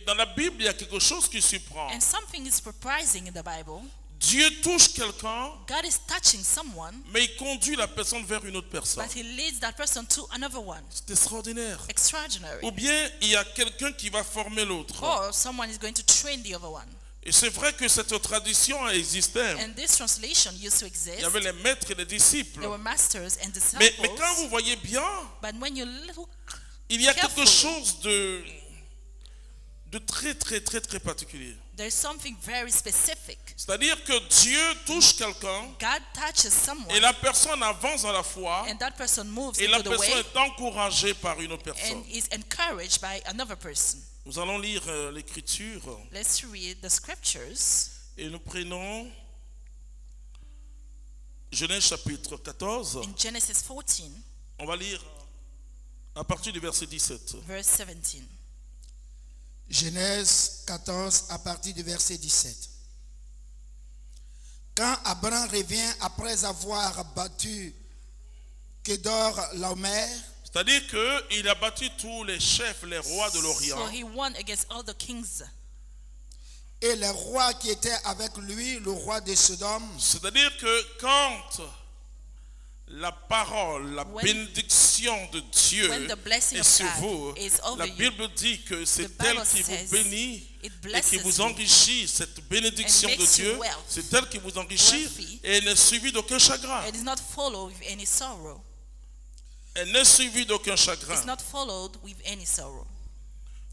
dans la Bible, il y a quelque chose qui surprend. And something is surprising in the Bible. Dieu touche quelqu'un, God is touching someone, mais il conduit la personne vers une autre personne. but he leads that person to another one. C'est extraordinaire. Extraordinary. Ou bien il y a quelqu'un qui va former l'autre. Or someone is going to train the other one. Et c'est vrai que cette tradition existait. And this translation used to Il exist. y avait les maîtres et les disciples. There were masters and Mais disciples. quand vous voyez bien, But when you look, il y a quelque carefully, chose de très très très très particulier. there's something very specific. C'est-à-dire que Dieu touche quelqu'un God touches someone, et la personne avance dans la foi and that person moves et la into the personne way est encouragée par une autre personne. and is encouraged by another person. Nous allons lire l'écriture Let's read the scriptures. et nous prenons Genèse chapitre 14. In Genesis 14, On va lire à partir du verset 17. verse 17. Genèse 14 à partir du verset 17. Quand Abraham revient après avoir battu Kedor-Laomer, C'est-à-dire qu'il a battu tous les chefs, les rois de l'Orient. So he won against all the kings. et les rois qui étaient avec lui, le roi de Sodome, C'est-à-dire que quand la parole, la When- bénédiction de Dieu when the blessing est of sur God vous, is over la you, Bible dit que c'est the elle Bible qui says vous bénit it et qui blesses vous you enrichit. Cette bénédiction and de makes Dieu, you wealth, c'est elle qui vous enrichit wealthy. et elle n'est suivie d'aucun chagrin. It is not followed with any sorrow. Elle n'est suivie d'aucun It's chagrin. not followed with any sorrow.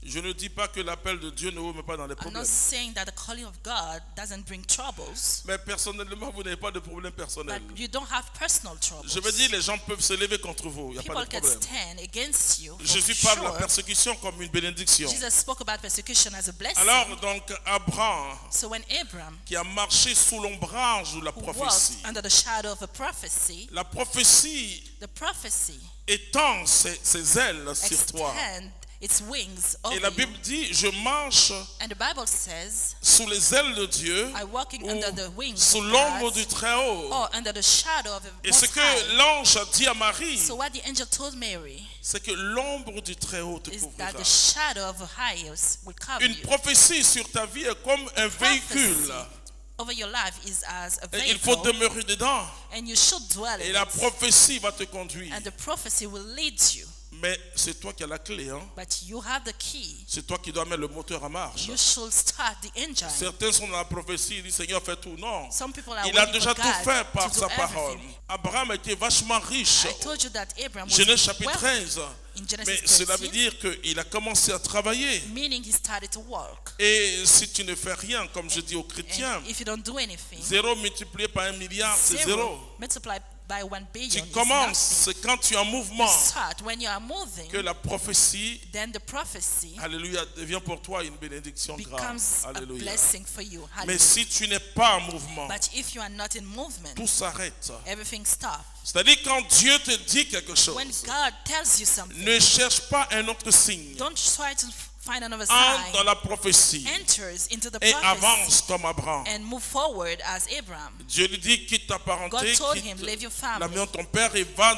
Je ne dis pas que l'appel de Dieu ne vous met pas dans les I'm problèmes. not saying that the calling of God doesn't bring troubles, Mais personnellement, vous n'avez pas de problème personnel. but you don't have personal troubles. Je veux dire, les gens peuvent se lever contre vous. Il n'y a pas People de can problème. stand against you. for Jésus parle de la sure. persécution comme une bénédiction. Jesus spoke about persecution as a blessing. Alors, donc, Abraham, So when Abraham qui a marché sous l'ombrage de la walked prophétie, under the shadow of a prophecy, la prophétie the prophecy étend ses ailes sur toi. extend its wings Et over la you. Bible dit, je marche And the Bible says, sous les ailes de Dieu, I walking ou under the wings sous of l'ombre God, du Très-Haut. or under the shadow of the Et ce Most que High. l'ange a dit à Marie, So what the angel told Mary c'est que l'ombre du Très-Haut te is couvrira. that the shadow of the highest will cover Une you. prophétie sur ta vie est comme un véhicule. Prophecy over your life is as a Et il faut vehicle, demeurer dedans. and you should dwell Et in la it. prophétie va te conduire. And the prophecy will lead you. Mais c'est toi qui as la clé. Hein? But you have the key. C'est toi qui dois mettre le moteur en marche. You should start the engine. Certains sont dans la prophétie, ils disent Seigneur, fais tout. Non. Some people are Il a waiting déjà for tout God fait to par do sa parole. everything. Abraham était vachement riche. I told you that Abraham was Genèse chapitre wealthy 13. in Genesis Mais cela veut 13, dire qu'il a commencé à travailler. meaning he started to work. Et si tu ne fais rien, comme je dis aux chrétiens, And if you don't do anything, 0 multiplié par 1 milliard, c'est 0. multiplied by 1 billion Tu is commences, nothing. c'est quand tu es en mouvement Start when you are moving, que la prophétie, then the prophecy alléluia, devient pour toi une bénédiction grave. becomes a Alléluia. blessing for you. Mais Hallelujah. si tu n'es pas en mouvement, But if you are not in movement, tout s'arrête. everything stops. C'est-à-dire quand Dieu te dit quelque chose, When God tells you something, ne cherche pas un autre signe. don't try to find another Entre dans sign. la prophétie Enters into the et prophecy avance comme Abraham. and move forward as Abraham. Dieu lui dit quitte ta parenté, God told quitte him, leave your la family maison de ton père et va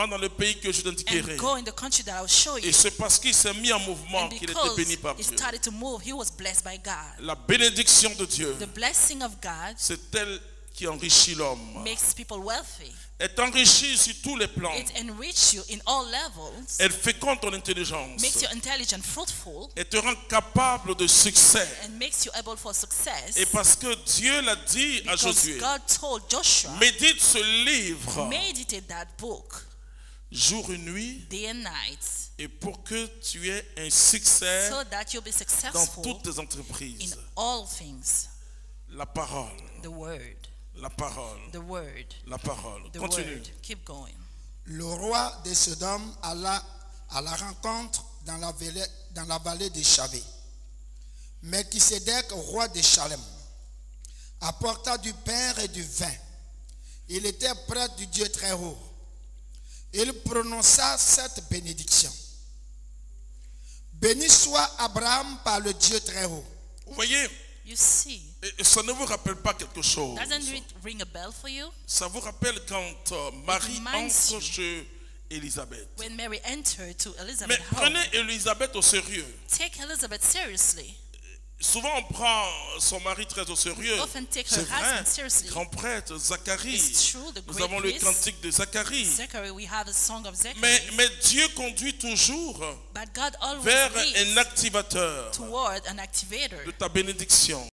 dans le pays que je t'indiquerai. and go in the country that I will show Et you. c'est parce qu'il s'est mis en mouvement And qu'il était because béni par he Dieu. started to move, he was blessed by God. La bénédiction de Dieu, The blessing of God c'est elle qui enrichit l'homme. makes people wealthy. Elle t'enrichit sur tous les plans. It enriches you in all levels, Elle féconde ton intelligence. makes you intelligent, fruitful, Elle te rend capable de succès. and makes you able for success. Et parce que Dieu l'a dit à Because Josué, God told Joshua, médite ce livre meditate that book jour et nuit, day and night, et pour que tu aies un succès so that you'll be dans successful toutes tes in entreprises. all things. La parole, The word, la parole, the word, la parole. the Continue. word. Keep going. le roi de Sodome alla à la rencontre dans la vallée de Chavé. Melchisédek, roi de Chalem, apporta du pain et du vin. Il était prêtre du Dieu très haut. Il prononça cette bénédiction. Béni soit Abraham par le Dieu très haut. Vous voyez, You see, ça ne vous rappelle pas quelque chose. doesn't it ring a bell for you? Ça vous rappelle quand Marie reminds entre you. chez Élisabeth. when Mary entered to Mais Elizabeth's home, prenez Élisabeth au sérieux. take Elizabeth seriously. Souvent on prend son mari très au sérieux. Often take her C'est vrai. husband seriously. Grand prêtre Zacharie. It's true, the Nous great avons le priest. cantique de Zacharie. Zachary, we have a song of Zachary. Mais Dieu conduit toujours But God always vers leads un activateur toward an activator de ta bénédiction.